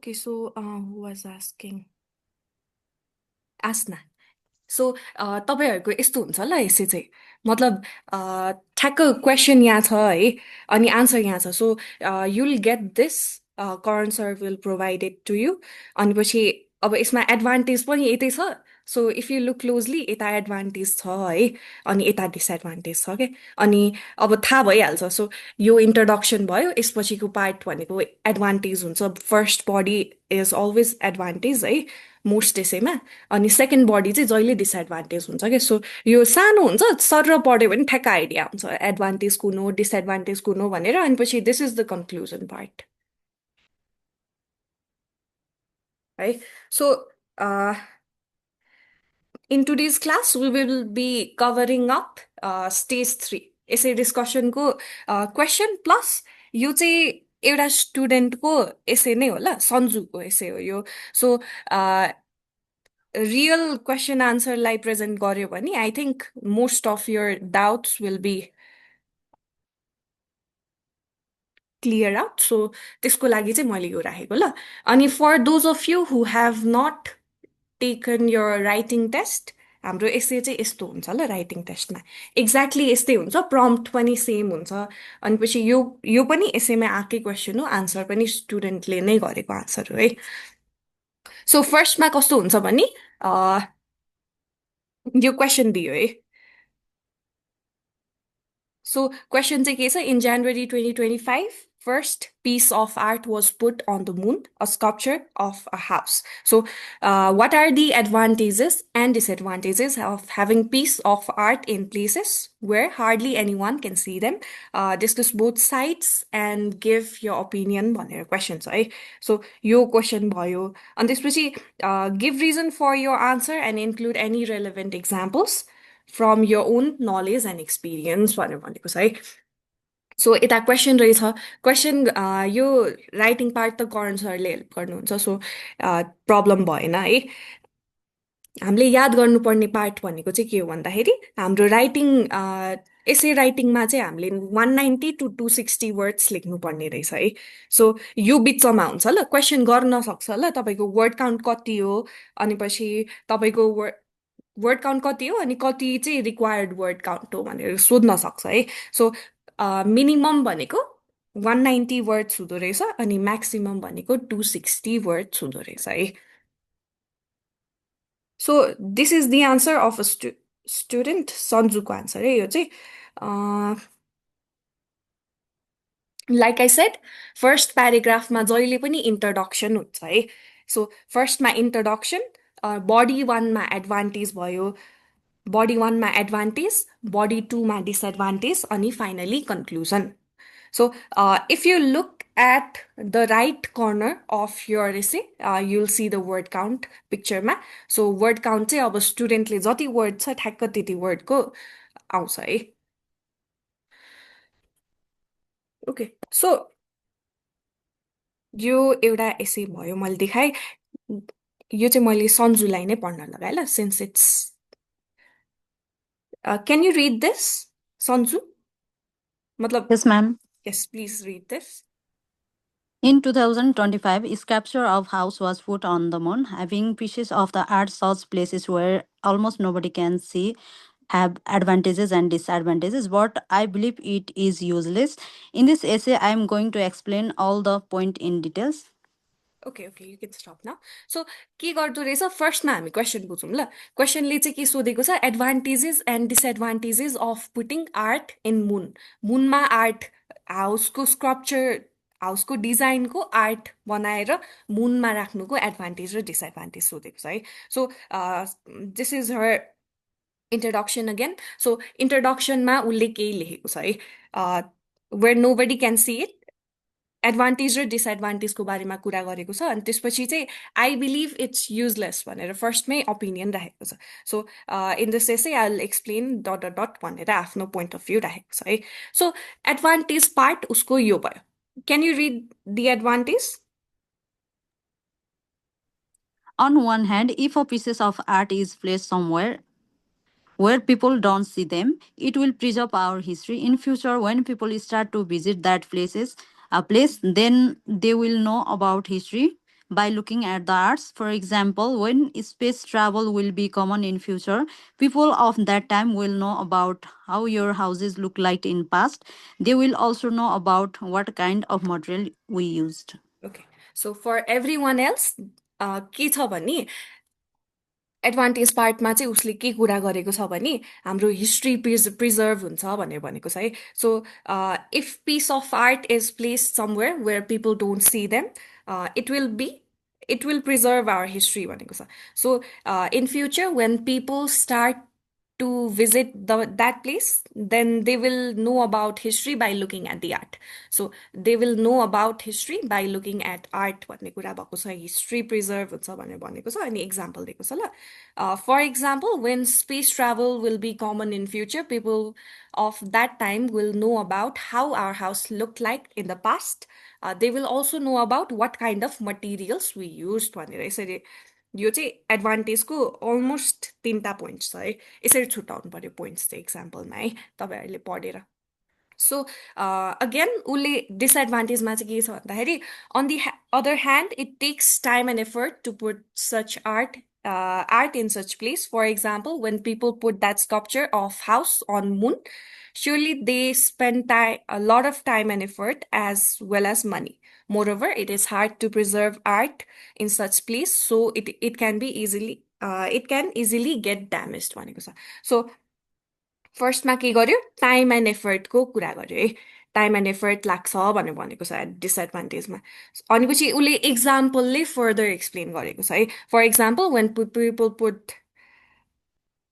Okay, so who was asking? Asna. So तपाईँहरूको यस्तो हुन्छ ल यसै चाहिँ मतलब ठ्याक्क क्वेसन यहाँ छ है अनि आन्सर यहाँ छ so you will get this current sir will provided to you अनि पछि अब यसमा एडभान्टेज पनि यतै छ so if you look closely यता एडभान्टेज छ है अनि यता डिसएडभान्टेज छ क्या अनि अब थाहा भइहाल्छ सो यो इन्ट्रोडक्सन भयो यसपछिको पार्ट भनेको एडभान्टेज हुन्छ first body is always advantage है मोस्ट त्यसैमा अनि सेकेन्ड बडी चाहिँ जहिले डिसएडभान्टेज हुन्छ क्या सो यो सानो हुन्छ सर पढ्यो भने ठ्याक्क आइडिया हुन्छ एडभान्टेज कुन हो डिसएडभान्टेज कुन हो भनेर अनि पछि this is the conclusion part है so in today's class we will be covering up stage 3 यसै डिस्कसनको क्वेसन प्लस यो चाहिँ एउटा स्टुडेन्टको एसे नै होला सन्जुको एसे हो यो सो रियल क्वेसन आन्सरलाई प्रेजेन्ट गर्यो भने I think most of your doubts will be clear out so त्यसको लागि चाहिँ मैले यो राखेको ल अनि for those of you who have not taken your writing test हाम्रो एसे चाहिँ यस्तो हुन्छ ल राइटिङ टेस्टमा एक्ज्याक्टली यस्तै हुन्छ प्रम्प्ट पनि सेम हुन्छ अनि पछि यो पनि एसेमा आएकै क्वेसन हो आन्सर पनि स्टुडेन्टले नै गरेको आन्सर हो है सो फर्स्टमा कस्तो हुन्छ भने यो क्वेसन दियो है सो क्वेसन चाहिँ के छ in January 2025 first piece of art was put on the moon, a sculpture of a house. So, what are the advantages and disadvantages of having piece of art in places where hardly anyone can see them? Discuss both sides and give your opinion भनेर question छ है. So, यो question भयो. And त्यसपछि give reason for your answer and include any relevant examples from your own knowledge and experience भनेर भनेको छ है. सो यता क्वेसन रहेछ क्वेसन यो राइटिङ पार्ट त करण सरले हेल्प गर्नुहुन्छ सो प्रब्लम भएन है हामीले याद गर्नुपर्ने पार्ट भनेको चाहिँ के हो भन्दाखेरि हाम्रो राइटिङ एसे राइटिङमा चाहिँ हामीले 190 to 260 वर्ड्स लेख्नुपर्ने रहेछ है सो यो बिचमा हुन्छ ल क्वेसन गर्न सक्छ ल तपाईँको वर्ड काउन्ट कति हो अनि पछि तपाईँको वर्ड काउन्ट कति हो अनि कति चाहिँ रिक्वायर्ड वर्ड काउन्ट हो भनेर सोध्न सक्छ है सो मिनिमम भनेको 190 वर्ड्स हुँदो रहेछ अनि म्याक्सिमम भनेको 260 वर्ड्स हुँदो रहेछ है so this is the answer of a student सन्जुको आन्सर है यो चाहिँ लाइक आई सेड फर्स्ट प्याराग्राफमा जहिले पनि इन्ट्रोडक्सन हुन्छ है सो फर्स्टमा इन्ट्रोडक्सन बडी वानमा एडभान्टेज भयो बडी वानमा एडभान्टेज बडी टूमा डिसएडभान्टेज अनि finally conclusion so if you look at the right corner of your essay, you'll see the word count picture ma. So word count चाहिँ अब स्टुडेन्टले जति word छ ठ्याक्क त्यति वर्डको आउँछ है ओके सो यो एउटा एसे भयो मैले देखाएँ यो चाहिँ मैले सन्जुलाई नै पढ्न लगाएँ ल since it's can you read this Sanju मतलब Yes, ma'am. yes please read this In 2025, a sculpture of house was put on the moon, having pieces of the art such places where almost nobody can see have advantages and disadvantages, but I believe it is useless. In this essay, I am going to explain all the point in details. Okay okay you can stop न so के गर्दो रहेछ फर्स्टमा हामी question बुझौँ ल क्वेसनले चाहिँ के सोधेको छ advantages and disadvantages of putting art in moon मुनमा आर्ट हाउसको स्क्रप्चर हाउसको डिजाइनको आर्ट बनाएर मुनमा राख्नुको एडभान्टेज र डिसएडभान्टेज सोधेको छ है so this is her introduction again so इन्ट्रोडक्सनमा उसले केही लेखेको छ है where nobody can see it advantage र डिसएडभान्टेजको बारेमा कुरा गरेको छ अनि त्यसपछि चाहिँ आई बिलिभ इट्स युजलेस भनेर फर्स्टमै ओपिनियन राखेको छ so in this essay I will explain dot dot dot भनेर आफ्नो पोइन्ट अफ भ्यू राखेको छ है सो एडभान्टेज पार्ट उसको यो भयो can you read the advantage On one hand, if a piece of art is placed somewhere where people don't see them, it will preserve our history. In future, when people start to visit that place, then they will know about history. by looking at the arts. For example, when space travel will be common in future, people of that time will know about how your houses look like in past. They will also know about what kind of material we used. Okay. So for everyone else, के छ भने advantage पार्टमा चाहिँ उसले के कुरा गरेको छ भने हाम्रो हिस्ट्री प्रिजर्भ हुन्छ भनेर भनेको छ है so if piece of art is place somewhere where people don't see them it will be it will preserve our history भनेको छ so in future when people start to visit that place then they will know about history by looking at the art so they will know about history by looking at art भन्ने कुरा भएको छ history preserve हुन्छ भनेर भनेको छ अनि example दिएको छ ल for example when space travel will be common in future people of that time will know about how our house looked like in the past they will also know about what kind of materials we used भनेर यसरी यो चाहिँ एडभान्टेजको almost 3टा points छ है यसरी छुट्याउनु पर्यो points चाहिँ एक्जाम्पलमा है तपाईँहरूले पढेर सो अगेन उसले डिसएडभान्टेजमा चाहिँ के छ भन्दाखेरि on the other hand it takes time and effort to put such art in such place. For example, when people put that sculpture of house on moon, surely they spend a lot of time and effort as well as money. Moreover, it is hard to preserve art in such place, so it can be easily get damaged भनेको छ. So फर्स्टमा के गर्यो time and एफर्टको कुरा गर्यो है time and effort लाग्छ भनेर भनेको छ डिसएडभान्टेजमा अनि पछि उसले एक्जाम्पलले फर्दर एक्सप्लेन गरेको छ है for example when people put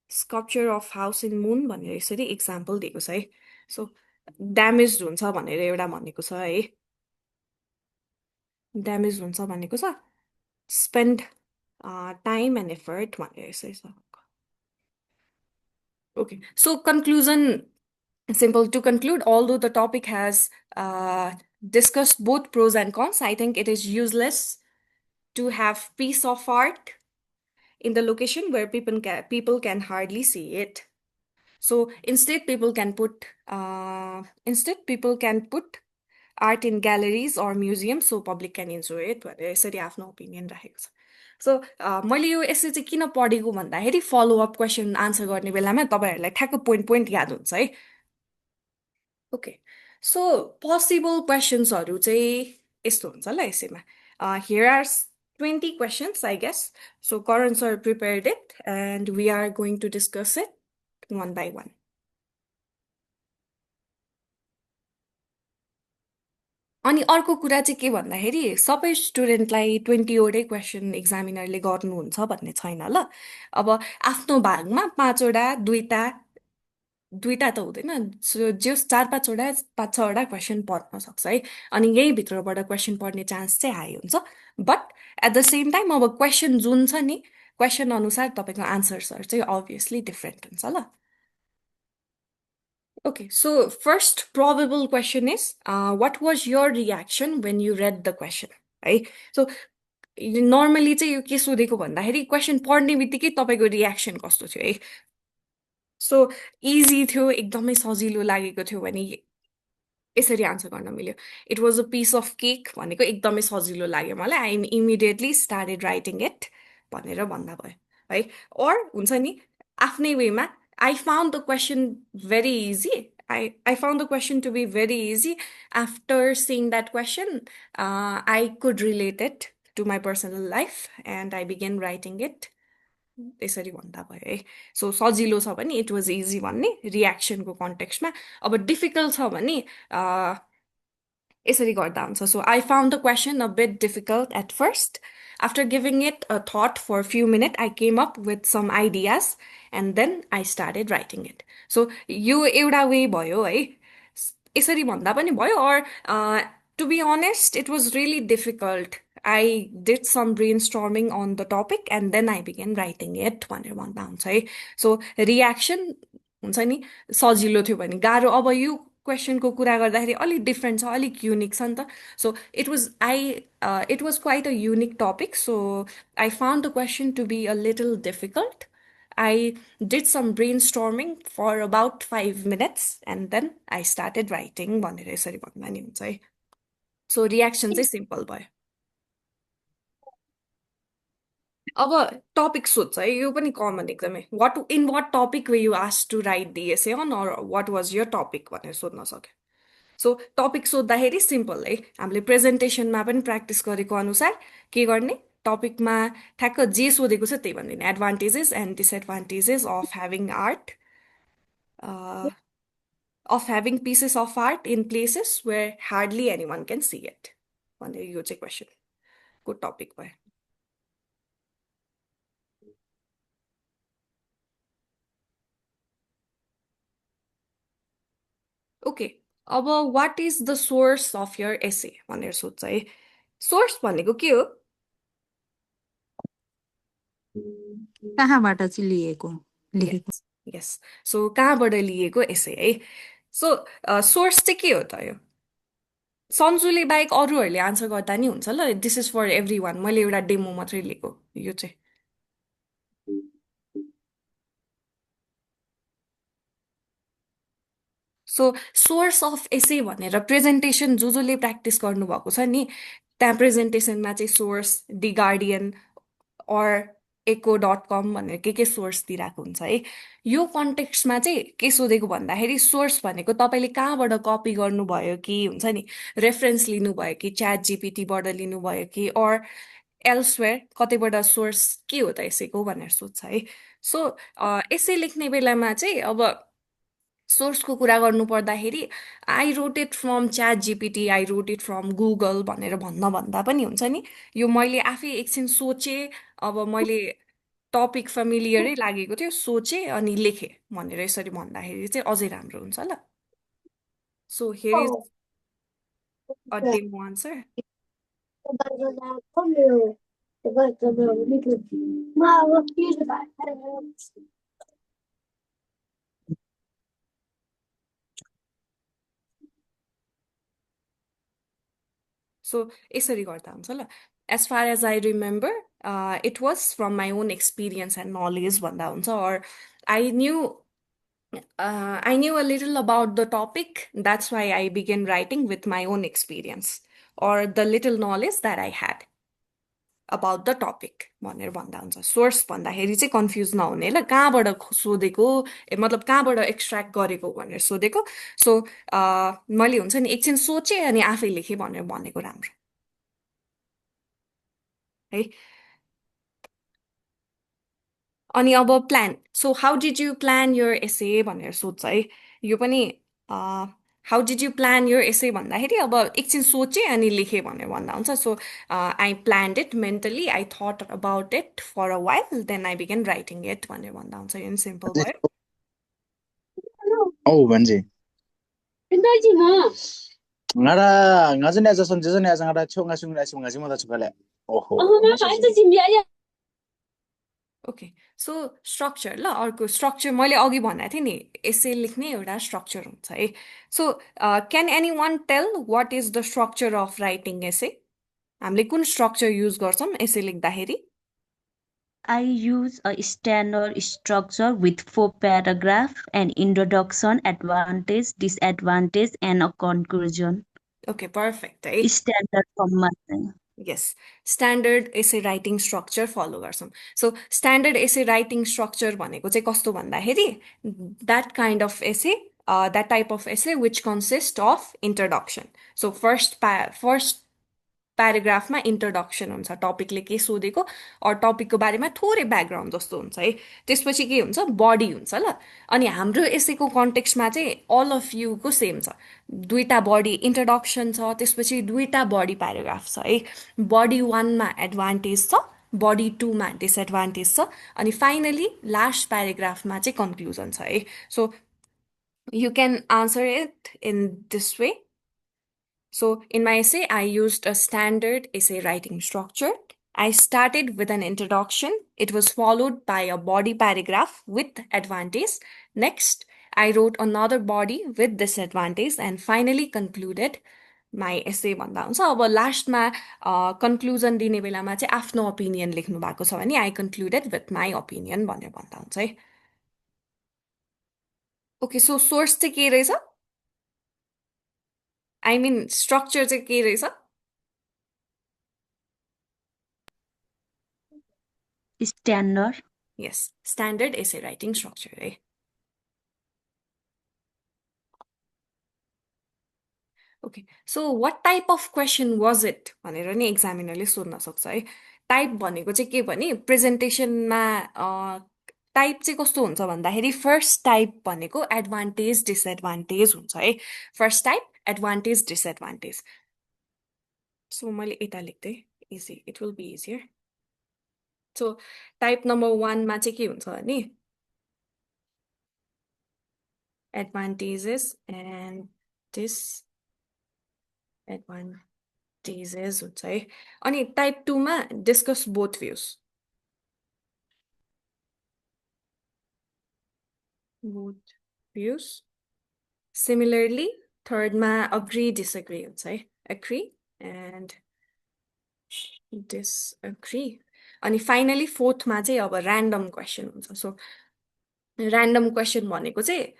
sculpture of house in moon भनेर यसरी एक्जाम्पल दिएको छ है सो ड्यामेज हुन्छ भनेर एउटा भनेको छ है ड्यामेज हुन्छ भनेको छ स्पेन्ड टाइम एन्ड एफर्ट भनेर यसरी छ Okay, so conclusion simple to conclude, although the topic has discussed both pros and cons, I think it is useless to have piece of art in the location where people can hardly see it. So instead, people can put art in galleries or museums so public can enjoy it. यसरी आफ्नो opinion राखेको छ so मैले यो एसे चाहिँ किन पढेको भन्दाखेरि फलोअप क्वेसन आन्सर गर्ने बेलामा तपाईँहरूलाई ठ्याक्क पोइन्ट पोइन्ट याद हुन्छ है ओके सो पोसिबल क्वेसन्सहरू चाहिँ यस्तो हुन्छ ल यसैमा here are 20 questions I guess so Karan sir prepared it and we are going to discuss it one by one अनि अर्को कुरा चाहिँ के भन्दाखेरि सबै स्टुडेन्टलाई 20वटै क्वेसन एक्जामिनरले गर्नुहुन्छ भन्ने छैन ल अब आफ्नो भागमा दुईटा दुईटा त हुँदैन जो 4-5वटा 5-6वटा क्वेसन पढ्न सक्छ है अनि यही भित्रबाट क्वेसन पढ्ने चान्स चाहिँ हाई हुन्छ but at the same time अब क्वेसन जुन छ नि क्वेसन अनुसार तपाईँको आन्सर्सहरू चाहिँ अभियसली डिफ्रेन्ट हुन्छ ल Okay, so first probable question is, what was your reaction when you read the question? है सो नर्मली चाहिँ यो के सोधेको भन्दाखेरि क्वेसन पढ्ने बित्तिकै तपाईँको रियाक्सन कस्तो थियो है सो इजी थियो एकदमै सजिलो लागेको थियो भने यसरी आन्सर गर्न मिल्यो it was a piece of cake भनेको एकदमै सजिलो लाग्यो मलाई I immediately started writing it भनेर भन्दा भयो है अर हुन्छ नि आफ्नै वेमा I found the question very easy. I found the question to be very easy. After seeing that question, I could relate it to my personal life and I began writing it. यसरी भन्दा भयो है so सजिलो छ भने it was easy भन्ने रियाक्सनको कन्टेक्स्टमा अब difficult छ भने यसरी गर्दा हुन्छ so I found the question a bit difficult at first after giving it a thought for few minute I came up with some ideas and then I started writing it so यो एउटा way भयो है यसरी भन्दा पनि भयो or to be honest it was really difficult I did some brain storming on the topic and then I began writing it भनेर भन्दा हुन्छ है सो रियाक्सन हुन्छ नि सजिलो थियो भने गाह्रो अब यो क्वेसनको कुरा गर्दाखेरि अलिक डिफ्रेन्ट छ अलिक युनिक छ नि त so it was quite a unique topic so I found the question to be a little difficult I did some brainstorming for about 5 minutes and then I started writing भनेर यसरी भन्दा नि हुन्छ है सो रियाक्सन चाहिँ simple भयो अब topic सोध्छ है, यो पनि कमन एकदमै। What topic were you ask to write the essay on, or what was your topic भनेर सोध्न सक्यो। सो टपिक सोद्धाखेरि सिम्पल है, हामीले प्रेजेन्टेसनमा पनि प्र्याक्टिस गरेको अनुसार के गर्ने, टपिकमा ठ्याक्क जे सोधेको छ त्यही भनिदिने। Advantages and disadvantages of having pieces of art in places where hardly anyone can see it भनेर यो चाहिँ क्वेसन को टपिक भयो। ओके, अब what is the source of your essay भनेर सोध्छ है। सोर्स भनेको के हो? कहाँबाट चाहिँ लिएको लेखेको? यस यस, सो कहाँबाट लिएको एसे है। सो सोर्स चाहिँ के हो त? यो सन्जुले बाहेक अरूहरूले आन्सर गर्दा नि हुन्छ ल, this is for every one, मैले एउटा डेमो मात्रै लिएको यो चाहिँ। सो सोर्स अफ एसे भनेर प्रेजेन्टेसन जसले प्र्याक्टिस गर्नुभएको छ नि, त्यहाँ प्रेजेन्टेसनमा चाहिँ source the guardian or echo.com भनेर के सोर्स दिइरहेको हुन्छ है। यो कन्टेक्स्टमा चाहिँ के सोधेको भन्दाखेरि, सोर्स भनेको तपाईँले कहाँबाट कपी गर्नुभयो कि, हुन्छ नि, रेफरेन्स लिनुभयो कि, च्याट जिपिटीबाट लिनुभयो कि, अर एल्सवेयर कतैबाट सोर्स के हो त यसैको भनेर सोध्छ है। सो यसै लेख्ने बेलामा चाहिँ अब सोर्सको कुरा गर्नु पर्दाखेरि I wrote it from ChatGPT, I wrote it from Google भनेर भन्न भन्दा पनि हुन्छ नि, यो मैले आफै एकछिन सोचेँ, अब मैले टपिक फेमिलियरै लागेको थियो, सोचेँ अनि लेखेँ भनेर यसरी भन्दाखेरि चाहिँ अझै राम्रो हुन्छ ल। So here is a demo answer. So यसरी गर्दा हुन्छ ल। As far as I remember, it was from my own experience and knowledge भन्दा हुन्छ, or I knew I knew a little about the topic. That's why I began writing with my own experience or the little knowledge that I had about the topic भनेर भन्दा हुन्छ। Source भन्दाखेरि चाहिँ confuse नहुने ल, कहाँबाट सोधेको, मतलब कहाँबाट एक्सट्र्याक्ट गरेको भनेर सोधेको। सो मैले हुन्छ नि एकछिन सोचेँ अनि आफै लेखेँ भनेर भनेको राम्रो है। अनि अब plan, so how did you plan your essay भनेर सोध्छ है। यो पनि how did you plan your essay भन्दाखेरि अब एकछिन सोचेँ अनि लेखेँ भनेर भन्दा हुन्छ। So I planned it mentally, I thought about it for a while, then I began writing it भनेर भन्दा हुन्छ। यो सिम्पल भयो। औ भन्जे ngara ngazi neza sonjezo neza ngara cho ngazi ngazi ngazi mata chukale oho okay, so structure ल, अर्को structure मैले अघि भनेको थिएँ नि, एसे लेख्ने एउटा स्ट्रक्चर हुन्छ है। So can anyone tell what is the structure of writing essay? हामीले कुन स्ट्रक्चर युज गर्छौँ एसे लेख्दाखेरि? I use a standard structure with 4 paragraphs, an introduction, advantage, disadvantage, and a conclusion. Okay, perfect है। Standard format चाहिँ। Yes, standard essay writing structure follow गर्छौँ। So standard essay writing structure भनेको चाहिँ कस्तो भन्दाखेरि, that kind of essay, that type of essay which consist of introduction. So first प्याराग्राफमा introduction हुन्छ, टपिकले के सोधेको अर टपिकको बारेमा थोरै ब्याकग्राउन्ड जस्तो हुन्छ है। त्यसपछि के हुन्छ, बडी हुन्छ ल। अनि हाम्रो एसेको कन्टेक्स्टमा चाहिँ अल अफ युको सेम छ, दुईवटा बडी इन्ट्रोडक्सन छ, त्यसपछि दुईवटा बडी प्याराग्राफ छ है। बडी वानमा एडभान्टेज छ, बडी टूमा डिसएडभान्टेज छ, अनि फाइनली लास्ट प्याराग्राफमा चाहिँ कन्क्लुजन छ है। So you can answer it in this way. So, in my essay, I used a standard essay writing structure. I started with an introduction. It was followed by a body paragraph with advantage. Next, I wrote another body with disadvantage and finally concluded my essay भन्दा हुन्छ। अब लास्टमा conclusion दिने बेलामा चाहिँ आफ्नो opinion लेख्नु भएको छ भने I concluded with my opinion भनेर भन्दा हुन्छ है। ओके, सो सोर्स चाहिँ के रहेछ? आई मिन स्ट्रक्चर चाहिँ के रहेछ? Standard. Yes, standard essay writing structure है. Okay, so what type of question was it भनेर नि एक्जामिनरले सोध्न सक्छ है. टाइप भनेको चाहिँ के भने प्रेजेन्टेसनमा टाइप चाहिँ कस्तो हुन्छ भन्दाखेरि फर्स्ट टाइप भनेको एडभान्टेज डिसएडभान्टेज हुन्छ है. First type advantage disadvantage. So मैले यता लेख्दै easy it will be easier. So type number 1 मा चाहिँ के हुन्छ भने एडभान्टेजेस एन्ड डिसएडभान्टेजेस हुन्छ है. अनि टाइप 2 मा discuss both views. Both views. Similarly थर्डमा अग्री डिसएग्री हुन्छ है. Agree and disagree. अनि फाइनली फोर्थमा चाहिँ अब ऱ्यान्डम क्वेसन हुन्छ. सो ऱ्यान्डम क्वेसन भनेको चाहिँ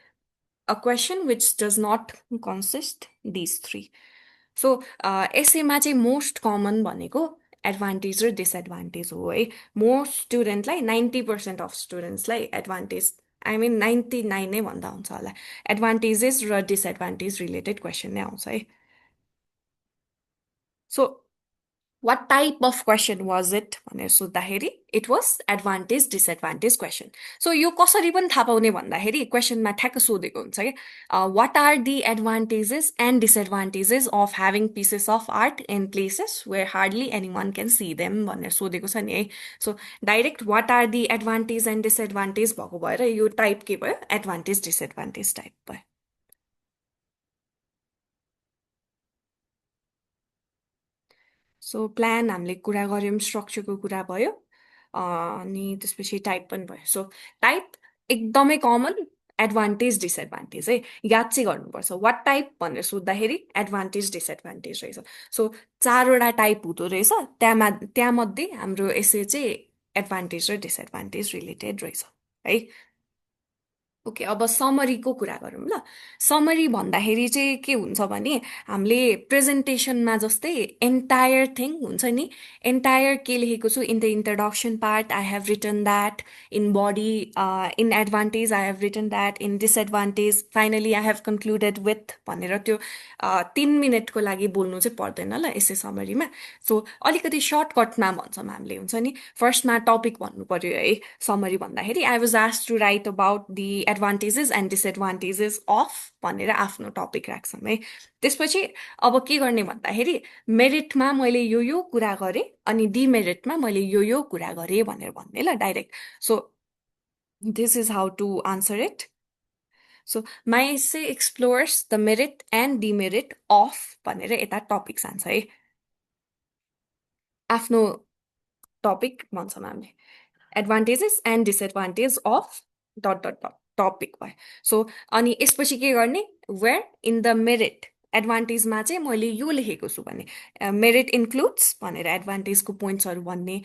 a question which does not consist these three. So एसेमा चाहिँ मोस्ट कमन भनेको एडभान्टेज र डिसएडभान्टेज हो है. मोस्ट स्टुडेन्टलाई 90% अफ स्टुडेन्ट्सलाई एडभान्टेज आई मिन 99 नै भन्दा हुन्छ होला एडभान्टेजेस र डिसएडभान्टेज रिलेटेड क्वेसन नै आउँछ है. So what type of question was it भनेर सोद्धाखेरि it was advantage disadvantage question. So यो कसरी पनि थाहा पाउने भन्दाखेरि क्वेसनमा ठ्याक्क सोधेको हुन्छ कि what are the advantages and disadvantages of having pieces of art in places where hardly anyone can see them भनेर सोधेको छ नि है. So direct what are the advantage and disadvantage भएको भएर यो टाइप के भयो एडभान्टेज डिसएडभान्टेज टाइप भयो. सो प्लान हामीले कुरा गऱ्यौँ स्ट्रक्चरको कुरा भयो अनि त्यसपछि टाइप पनि भयो. सो टाइप एकदमै कमन एडभान्टेज डिसएडभान्टेज है याद चाहिँ गर्नुपर्छ. वाट टाइप भनेर सोद्धाखेरि एडभान्टेज डिसएडभान्टेज रहेछ. सो 4वटा टाइप हुँदो रहेछ त्यहाँमध्ये हाम्रो एसे चाहिँ एडभान्टेज र डिसएडभान्टेज रिलेटेड रहेछ है. ओके अब समरीको कुरा गरौँ ल. समरी भन्दाखेरि चाहिँ के हुन्छ भने हामीले प्रेजेन्टेसनमा जस्तै एन्टायर थिङ हुन्छ नि एन्टायर के लेखेको छु in the introduction part I have written that in body in advantage I have written that in disadvantage finally I have concluded with भनेर त्यो 3 मिनटको लागि बोल्नु चाहिँ पर्दैन ल यसै समरीमा. सो अलिकति सर्टकटमा भन्छौँ हामीले हुन्छ नि. फर्स्टमा टपिक भन्नु पर्यो है समरी भन्दाखेरि I was asked to write about the advantages and disadvantages of भनेर आफ्नो टपिक राख्छौँ है. त्यसपछि अब के गर्ने भन्दाखेरि मेरिटमा मैले यो कुरा गरेँ अनि डिमेरिटमा मैले यो कुरा गरेँ भनेर भन्ने ल direct. So this is how to answer it. So my essay explores the merit and demerit of भनेर यता टपिक जान्छ है. आफ्नो टपिक भन्छौँ हामीले advantages and disadvantage of dot dot dot topic भयो. सो अनि यसपछि के गर्ने वेयर इन द मेरिट एडभान्टेजमा चाहिँ मैले यो लेखेको छु भने मेरिट इन्क्लुड्स भनेर एडभान्टेजको पोइन्ट्सहरू भन्ने.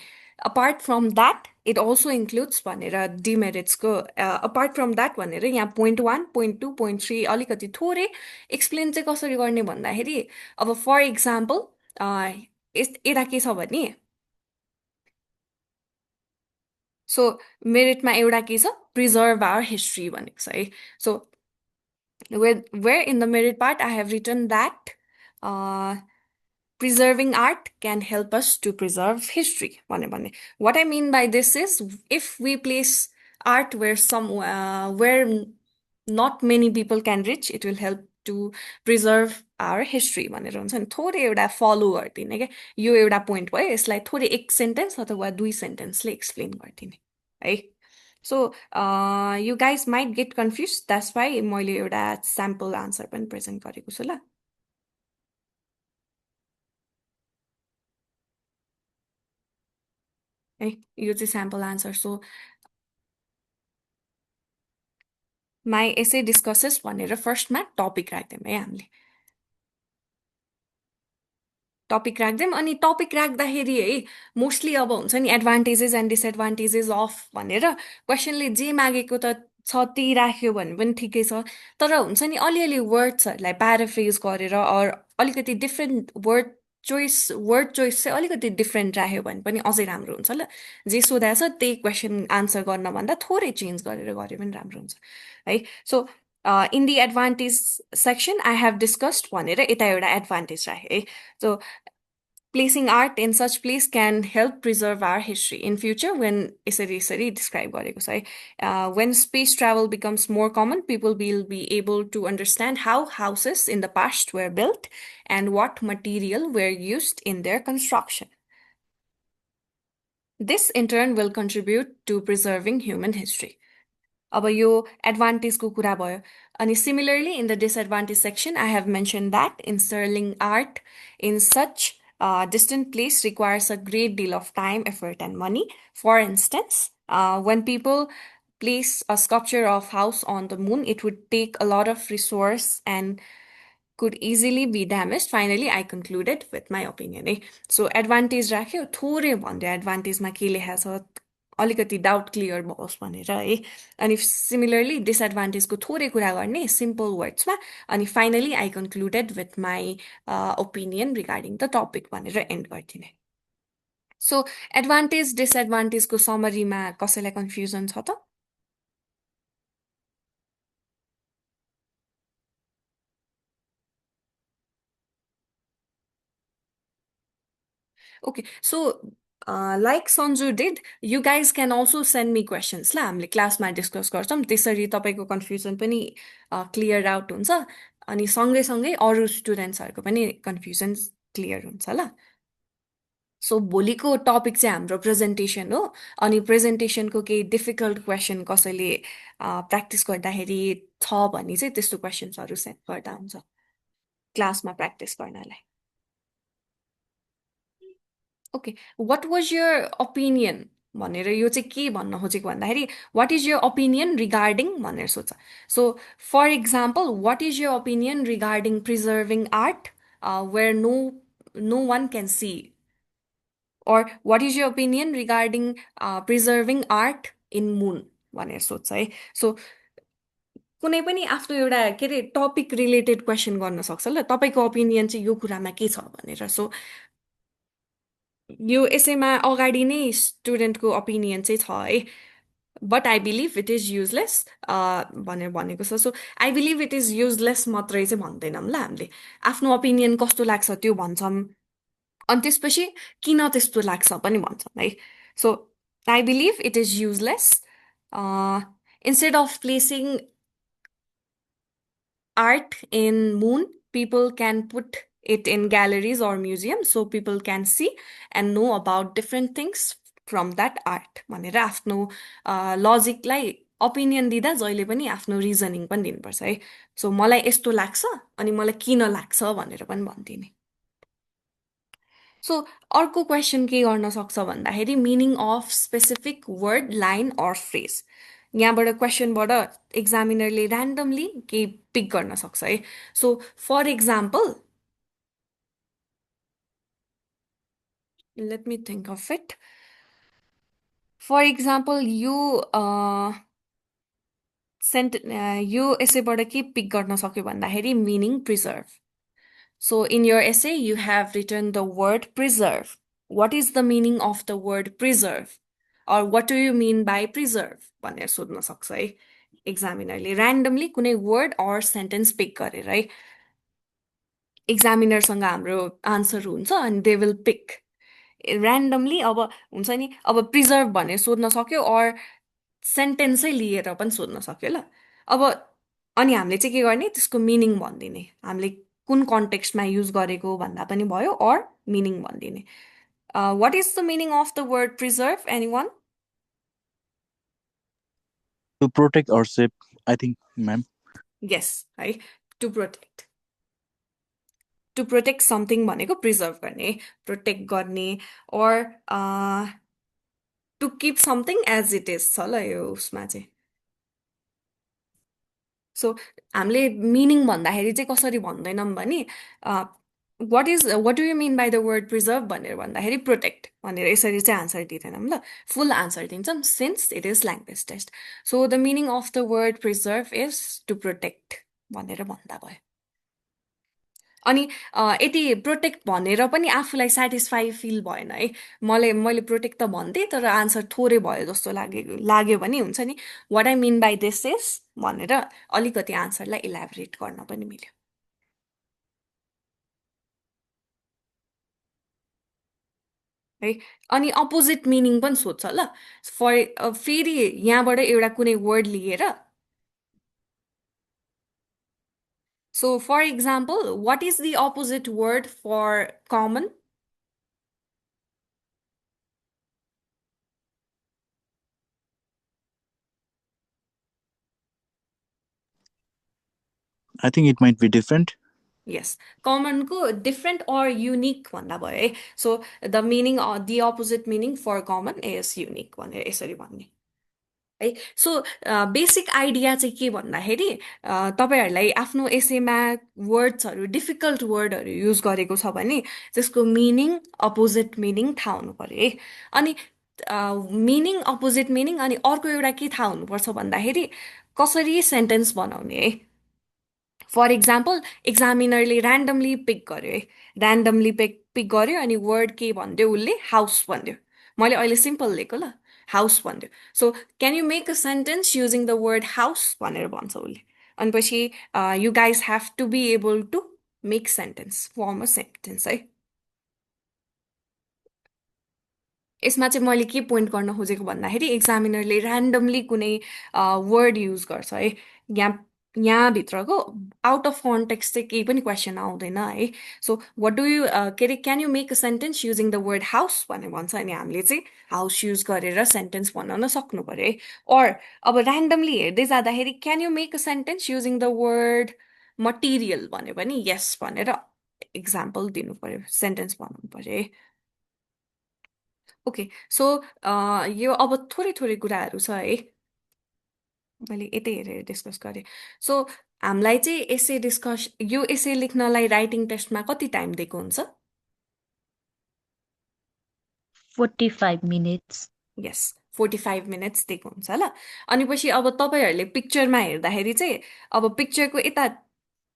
Apart from that it also includes भनेर डिमेरिट्सको अपार्ट फ्रम द्याट भनेर यहाँ पोइन्ट 1 पोइन्ट 2 पोइन्ट 3 अलिकति थोरै एक्सप्लेन चाहिँ कसरी गर्ने भन्दाखेरि अब फर इक्जाम्पल यता के छ भने सो मेरिटमा एउटा के छ प्रिजर्भ आवर हिस्ट्री भनेको छ है. So where in the merit part I have written that preserving art can help us to preserve history. What I mean by this is if we place art where not many people can reach, it will help to preserve our history भनेर हुन्छ नि. थोरै एउटा follow गरिदिने क्या यो एउटा point भयो यसलाई थोरै 1 सेन्टेन्स अथवा 2 सेन्टेन्सले एक्सप्लेन गरिदिने है. So you guys might get confuse that's why मैले एउटा स्याम्पल आन्सर पनि प्रेजेन्ट गरेको छु ल. है यो चाहिँ sample answer. So my essay discusses भनेर फर्स्टमा टपिक राख्दैम है हामीले टपिक राख्दैम. अनि टपिक राख्दाखेरि है मोस्टली अब हुन्छ नि एडभान्टेजेस एन्ड डिसएडभान्टेजेस अफ भनेर क्वेसनले जे मागेको त छ त्यही राख्यो भने पनि ठिकै छ. तर हुन्छ नि अलिअलि वर्ड्सहरूलाई प्याराफ्रेज गरेर अर अलिकति डिफ्रेन्ट वर्ड वर्ड चोइस चाहिँ अलिकति डिफ्रेन्ट राख्यो भने पनि अझै राम्रो हुन्छ ल जे सोधाएको छ त्यही क्वेसन आन्सर गर्नभन्दा थोरै चेन्ज गरेर गरे पनि राम्रो हुन्छ है so in the advantage section I have discussed भनेर यता एउटा एडभान्टेज राखेँ है so placing art in such place can help preserve our history in future when यसरी describe गरेको छ है when space travel becomes more common people will be able to understand how houses in the past were built and what material were used in their construction this in turn will contribute to preserving human history अब यो एडभान्टेजको कुरा भयो अनि similarly in the disadvantage section I have mention that installing art in such distant place requires a great deal of time, effort, and money. For instance, when people place a sculpture of house on the moon, it would take a lot of resource and could easily be damaged. Finally, I concluded with my opinion. So, advantage राख्यो थोरै भन्दै एडभान्टेजमा के लेखा छ अलिकति doubt clear होस् भनेर है अनि सिमिलरली डिसएडभान्टेजको थोरै कुरा गर्ने सिम्पल वर्ड्समा अनि finally I concluded with my opinion regarding the topic भनेर एन्ड गर्दिने सो एडभान्टेज डिसएडभान्टेजको समरीमा कसैलाई कन्फ्युजन छ त Okay, so like Sanju did, you guys can also send me questions ला हामीले क्लासमा डिस्कस गर्छौँ त्यसरी तपाईँको कन्फ्युजन पनि क्लियर आउट हुन्छ अनि सँगै अरू स्टुडेन्ट्सहरूको पनि कन्फ्युजन क्लियर हुन्छ ल सो भोलिको टपिक चाहिँ हाम्रो प्रेजेन्टेसन हो अनि प्रेजेन्टेसनको केही डिफिकल्ट क्वेसन कसैले प्र्याक्टिस गर्दाखेरि छ भने चाहिँ त्यस्तो क्वेसन्सहरू सेन्ड गर्दा हुन्छ क्लासमा प्र्याक्टिस गर्नलाई okay what was your opinion भनेर यो चाहिँ के भन्न खोजेको भन्दाखेरि what is your opinion regarding भनेर सोच so for example what is your opinion regarding preserving art where no one can see or what is your opinion regarding preserving art in moon भनेर सोध्छ है सो कुनै पनि आफ्नो एउटा के अरे टपिक रिलेटेड क्वेसन गर्न सक्छ ल तपाईँको ओपिनियन चाहिँ यो कुरामा के छ भनेर सो यो यसैमा अगाडि नै स्टुडेन्टको ओपिनियन चाहिँ छ है but I believe it is useless भनेर भनेको छ so I believe it is useless मात्रै चाहिँ भन्दैनौँ ल हामीले आफ्नो ओपिनियन कस्तो लाग्छ त्यो भन्छौँ अनि त्यसपछि किन त्यस्तो लाग्छ पनि भन्छौँ है so I believe it is useless instead of placing art in moon people can put it in galleries or museums so people can see and know about different things from that art भनेर आफ्नो लजिकलाई opinion दिँदा जहिले पनि आफ्नो reasoning पनि दिनुपर्छ है so मलाई यस्तो लाग्छ अनि मलाई किन लाग्छ भनेर पनि भनिदिने सो अर्को क्वेसन के गर्न सक्छ भन्दाखेरि meaning of specific word line or phrase यहाँबाट क्वेसनबाट एक्जामिनरले ऱ्यान्डमली केही पिक गर्न सक्छ है so for example let me think of it for example यो यो एसेबाट के पिक गर्न सक्यो भन्दाखेरि meaning preserve So in your essay, you have written the word preserve. What is the meaning of the word preserve? Or what do you mean by preserve? भनेर सोध्न सक्छ है एक्जामिनरले ऱ्यान्डमली कुनै वर्ड or सेन्टेन्स पिक गरेर है एक्जामिनरसँग हाम्रो answer हुन्छ अनि दे विल पिक ऱ्यान्डमली अब हुन्छ नि अब प्रिजर्भ भनेर सोध्न सक्यो or सेन्टेन्सै लिएर पनि सोध्न सक्यो ल अब अनि हामीले चाहिँ के गर्ने त्यसको मिनिङ भनिदिने हामीले कुन कन्टेक्स्टमा युज गरेको भन्दा पनि भयो or मिनिङ भनिदिने what is the meaning of the word preserve anyone To protect or save, I think, ma'am. yes है टु प्रोटेक्ट समथिङ भनेको प्रिजर्भ गर्ने प्रोटेक्ट गर्ने or to keep something as it is छ ल यो उसमा चाहिँ सो हामीले मिनिङ भन्दाखेरि चाहिँ कसरी भन्दैनौँ भने what do you mean by the word preserve भनेर भन्दाखेरि प्रोटेक्ट भनेर यसरी चाहिँ आन्सर दिँदैनौँ ल फुल आन्सर दिन्छौँ since it is language test so the meaning of the word preserve is to protect भनेर भन्दा भयो अनि यति प्रोटेक्ट भनेर पनि आफूलाई सेटिस्फाई फिल भएन है मैले प्रोटेक्ट त भन्थेँ तर आन्सर थोरै भयो जस्तो लाग्यो भने हुन्छ नि what I mean by this is भनेर अलिकति आन्सरलाई इलाबोरेट गर्न पनि मिल्यो है अनि अपोजिट मिनिङ पनि सोध्छ ल फेरि यहाँबाट एउटा कुनै वर्ड लिएर So, for example, what is the opposite word for common? I think it might be different. Yes, common ko different or unique भन्दा भयो है So, the meaning or the opposite meaning for common is unique भनेर यसरी भन्ने है so basic idea चाहिँ के भन्दाखेरि तपाईँहरूलाई आफ्नो एसेमा वर्ड्सहरू डिफिकल्ट वर्डहरू युज गरेको छ भने त्यसको मिनिङ अपोजिट मिनिङ थाहा हुनु पर्यो है अनि मिनिङ अपोजिट मिनिङ अनि अर्को एउटा के थाहा हुनुपर्छ भन्दाखेरि कसरी सेन्टेन्स बनाउने है फर इक्जाम्पल एक्जामिनरले ऱ्यान्डमली पिक गर्यो है ऱ्यान्डमली पिक गर्यो अनि वर्ड के भन्यो उसले हाउस भन्यो मैले अहिले सिम्पल लिएको ल हाउस भन्यो so can you make a sentence using the word house भनेर भन्छ उसले अनि पछि you guys have to be able to make sentence form a sentence है यसमा चाहिँ मैले के पोइन्ट गर्न खोजेको भन्दाखेरि एक्जामिनरले ऱ्यान्डमली कुनै वर्ड युज गर्छ है यहाँभित्रको आउट अफ कन्टेक्स्ट चाहिँ केही पनि क्वेसन आउँदैन है सो वाट डु यु के अरे can you make a sentence using the word house भनेर भन्छ अनि हामीले चाहिँ हाउस युज गरेर सेन्टेन्स बनाउन सक्नु पर्यो है अर अब ऱ्यान्डमली हेर्दै जाँदाखेरि can you make a sentence using the word material भन्यो भने यस भनेर इक्जाम्पल दिनु पर्यो सेन्टेन्स बनाउनु पर्यो है ओके सो यो अब थोरै थोरै कुराहरू छ है मैले यतै हेरेर डिस्कस गरेँ सो हामीलाई चाहिँ यो एसे लेख्नलाई राइटिङ टेस्टमा कति टाइम दिएको हुन्छ 45 minutes. यस 45 मिनट्स दिएको हुन्छ ल अनि पछि अब तपाईँहरूले पिक्चरमा हेर्दाखेरि चाहिँ अब पिक्चरको यता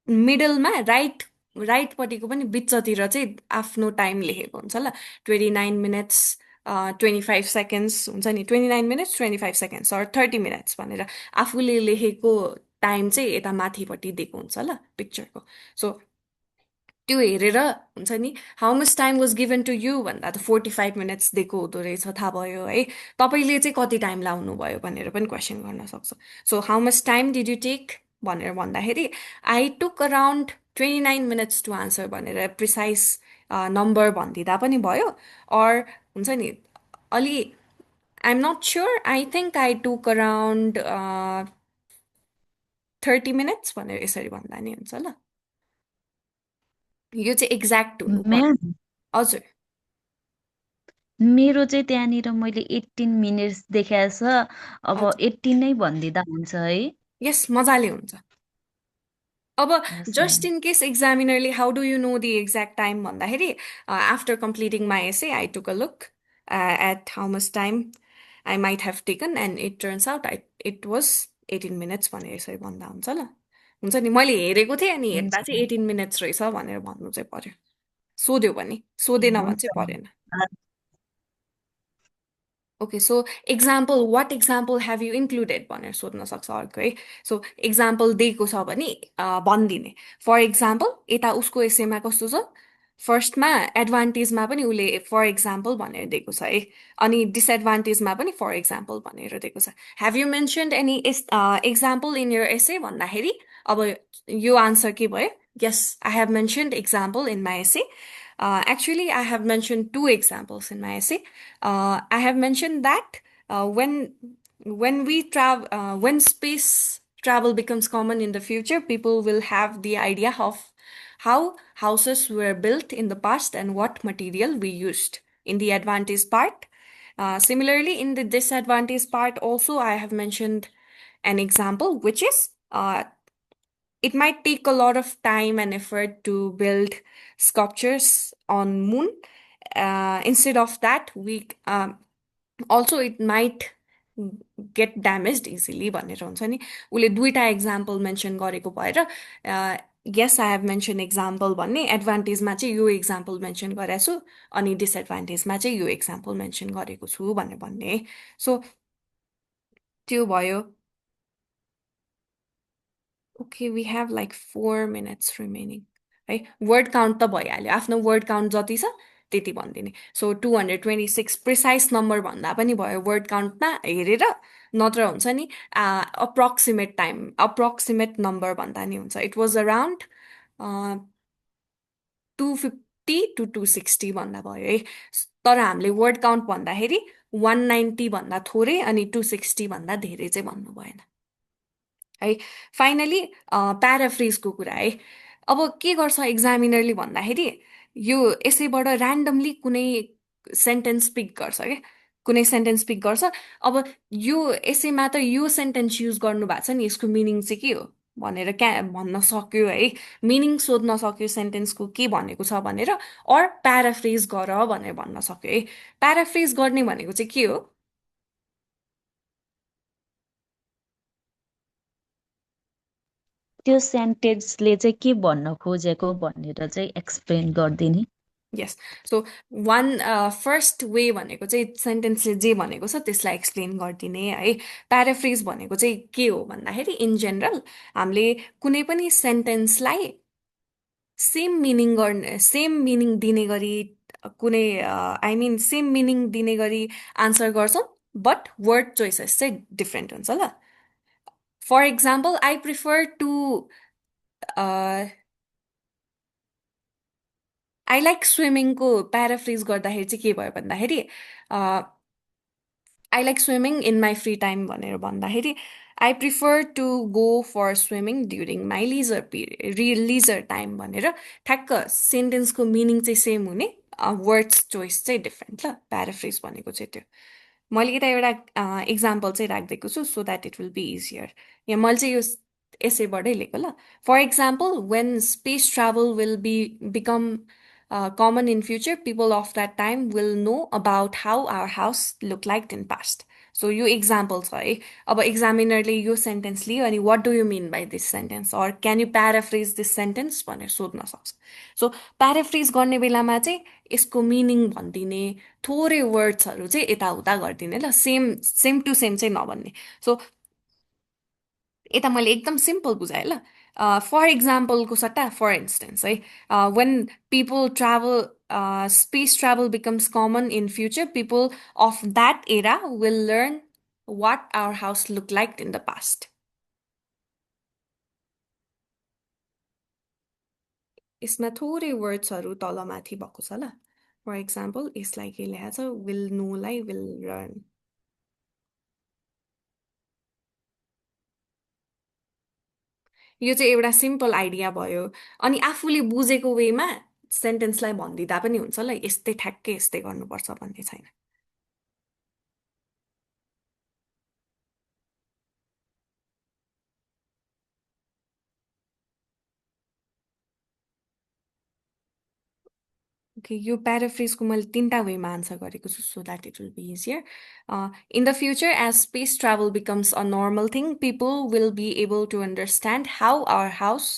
मिडलमा राइटपट्टिको पनि बिचतिर चाहिँ आफ्नो टाइम लेखेको हुन्छ ल 29 मिनट्स 25 सेकेन्ड्स हुन्छ नि 29 मिनट्स 25 सेकेन्ड्स अर 30 मिनट्स भनेर आफूले लेखेको टाइम चाहिँ यता माथिपट्टि दिएको हुन्छ ल पिक्चरको सो त्यो हेरेर हुन्छ नि how much time was given to you भन्दा त 45 मिनट्स दिएको हुँदो रहेछ थाहा भयो है तपाईँले चाहिँ कति टाइम लाउनु भयो भनेर पनि क्वेसन गर्न सक्छ so how much time did you take भनेर भन्दाखेरि I took around 29 minutes to answer भनेर प्रिसाइज नम्बर भनिदिँदा पनि भयो अर हुन्छ नि अलि I am not sure I think I took around 30 minutes भनेर यसरी भन्दा नि हुन्छ ल यो चाहिँ एक्ज्याक्ट हुनु पर्यो Ma'am, हजुर मेरो चाहिँ त्यहाँनिर मैले 18 minutes देखाएको छ अब हजुर 18 नै भनिदिँदा हुन्छ है यस मजाले हुन्छ अब Yes, just ma'am. In case एक्जामिनरले how do you know the exact time भन्दाखेरि after completing my essay I took a look at how much time I might have taken and it turns out it was 18 minutes भनेर यसरी भन्दा हुन्छ ल हुन्छ नि मैले हेरेको थिएँ अनि हेर्दा हुन्छ चाहिँ 18 मिनट्स रहेछ भनेर भन्नु चाहिँ पर्यो सोध्यो भने सोधेन भने हुन्छ चाहिँ ma'am. परेन okay so example what example have you included भनेर सोध्न सक्छ अर्को है सो एक्जाम्पल दिएको छ भने भनिदिने फर एक्जाम्पल यता उसको एसेमा कस्तो छ फर्स्टमा एडभान्टेजमा पनि उसले फर एक्जाम्पल भनेर दिएको छ है अनि डिसएडभान्टेजमा पनि फर एक्जाम्पल भनेर दिएको छ have you mentioned any example in your essay भन्दाखेरि अब यो आन्सर के भयो yes I have mentioned example in my essay actually, I have mentioned two examples in my essay. I have mentioned that when we travel, when space travel becomes common in the future, people will have the idea of how houses were built in the past and what material we used. In the advantage part, similarly, in the disadvantage part, also I have mentioned an example, which is it might take a lot of time and effort to build sculptures on moon. Instead of that, we also it might get damaged easily भनेर हुन्छ नि उसले दुईटा example mention गरेको भएर yes, I have mentioned example भन्ने एडभान्टेजमा चाहिँ यो एक्जाम्पल मेन्सन गरेको छु अनि डिसएडभान्टेजमा चाहिँ यो एक्जाम्पल मेन्सन गरेको छु भनेर भन्ने सो त्यो भयो okay we have like 4 minutes remaining है वर्ड काउन्ट त भइहाल्यो आफ्नो वर्ड काउन्ट जति छ त्यति भनिदिने सो 226 प्रिसाइज नम्बर भन्दा पनि भयो वर्ड काउन्टमा हेरेर नत्र हुन्छ नि अप्रोक्सिमेट टाइम अप्रोक्सिमेट नम्बर भन्दा नि हुन्छ इट वाज अराउन्ड 250 to 260 भन्दा भयो है तर हामीले वर्ड काउन्ट भन्दाखेरि 190 भन्दा थोरै अनि 260 भन्दा धेरै चाहिँ भन्नु भएन है फाइनली प्याराफ्रेजको कुरा है अब के गर्छ एक्जामिनरले भन्दाखेरि यो यसैबाट ऱ्यान्डमली कुनै सेन्टेन्स पिक गर्छ क्या कुनै सेन्टेन्स पिक गर्छ अब यो यसैमा त यो सेन्टेन्स युज गर्नु भएको छ नि यसको मिनिङ चाहिँ के हो भनेर भन्न सक्यो है मिनिङ सोध्न सक्यो सेन्टेन्सको के भनेको छ भनेर अर प्याराफ्रेज गर भनेर भन्न सक्यो है प्याराफ्रेज गर्ने भनेको चाहिँ के हो त्यो सेन्टेन्सले चाहिँ के भन्न खोजेको भनेर चाहिँ एक्सप्लेन गरिदिने yes so one first way भनेको चाहिँ सेन्टेन्सले जे भनेको छ त्यसलाई एक्सप्लेन गरिदिने है प्याराफ्रेज भनेको चाहिँ के हो भन्दाखेरि इन जेनरल हामीले कुनै पनि सेन्टेन्सलाई सेम मिनिङ दिने गरी कुनै आई मिन सेम मिनिङ दिने गरी आन्सर गर्छौँ बट वर्ड चोइसेस चाहिँ डिफ्रेन्ट हुन्छ ल for example I prefer to I like स्विमिङको प्याराफ्रेज गर्दाखेरि चाहिँ के भयो भन्दाखेरि I like swimming in my free time भनेर भन्दाखेरि I prefer to go for swimming during my leisure time भनेर ठ्याक्क सेन्टेन्सको मिनिङ चाहिँ सेम हुने वर्ड्स चोइस चाहिँ डिफ्रेन्ट ल प्याराफ्रेज भनेको चाहिँ त्यो मैले यता एउटा इक्जाम्पल चाहिँ राखिदिएको छु so that it will be easier यहाँ मैले चाहिँ यो यसैबाटै लिएको ल for example when space travel will become common in future, people of that time will know about how our house looked like in past. So यो example छ है अब एक्जामिनरले यो सेन्टेन्स लियो अनि what do you mean by this sentence or can you paraphrase this sentence भनेर सोध्न सक्छ so paraphrase गर्ने बेलामा चाहिँ यसको मिनिङ भनिदिने थोरै वर्ड्सहरू चाहिँ यताउता गरिदिने ल सेम टु सेम चाहिँ नभन्ने सो यता मैले एकदम सिम्पल बुझाएँ ल फर इक्जाम्पलको सट्टा फर इन्स्टेन्स है when people travel space travel becomes common in future people of that era will learn what our house look like in the past यसमा थोरै वर्ड्सहरू तलमाथि भएको छ ल फर इक्जाम्पल यसलाई के लेखाएको छ विल नोलाई विल लर्न यो चाहिँ एउटा सिम्पल आइडिया भयो अनि आफूले बुझेको वेमा सेन्टेन्सलाई भनिदिँदा पनि हुन्छ ल यस्तै ठ्याक्कै यस्तै गर्नुपर्छ भन्ने छैन ओके यो प्याराफ्रेजको मैले 3टा वेमा आन्सर गरेको छु so that it will be easier in the future as space travel becomes a normal thing people will be able to understand how our house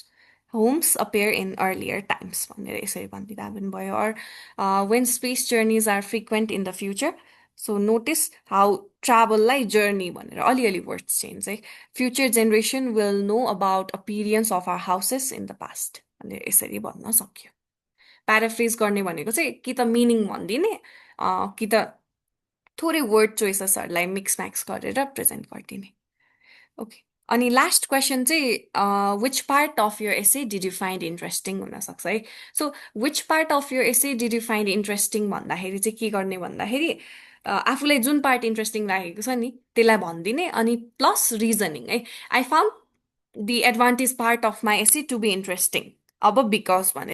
homes appear in earlier times भनेर यसरी भनिदिँदा पनि भयो or when space journeys are frequent in the future so notice how ट्राभललाई journey भनेर अलिअलि words change है future generation will know about appearance of our houses in the past भनेर यसरी भन्न सक्यो प्याराफ्रेज गर्ने भनेको चाहिँ कि त मिनिङ भनिदिने कि त थोरै वर्ड चोइसेसहरूलाई मिक्स म्याक्स गरेर प्रेजेन्ट गरिदिने ओके अनि लास्ट क्वेसन चाहिँ which part of your essay did you find interesting हुनसक्छ है so which part of your essay did you find interesting भन्दाखेरि चाहिँ के गर्ने भन्दाखेरि आफूलाई जुन पार्ट इन्ट्रेस्टिङ लागेको छ नि त्यसलाई भनिदिने अनि प्लस रिजनिङ है I found the advantage part of my essay to be interesting अब बिकज भने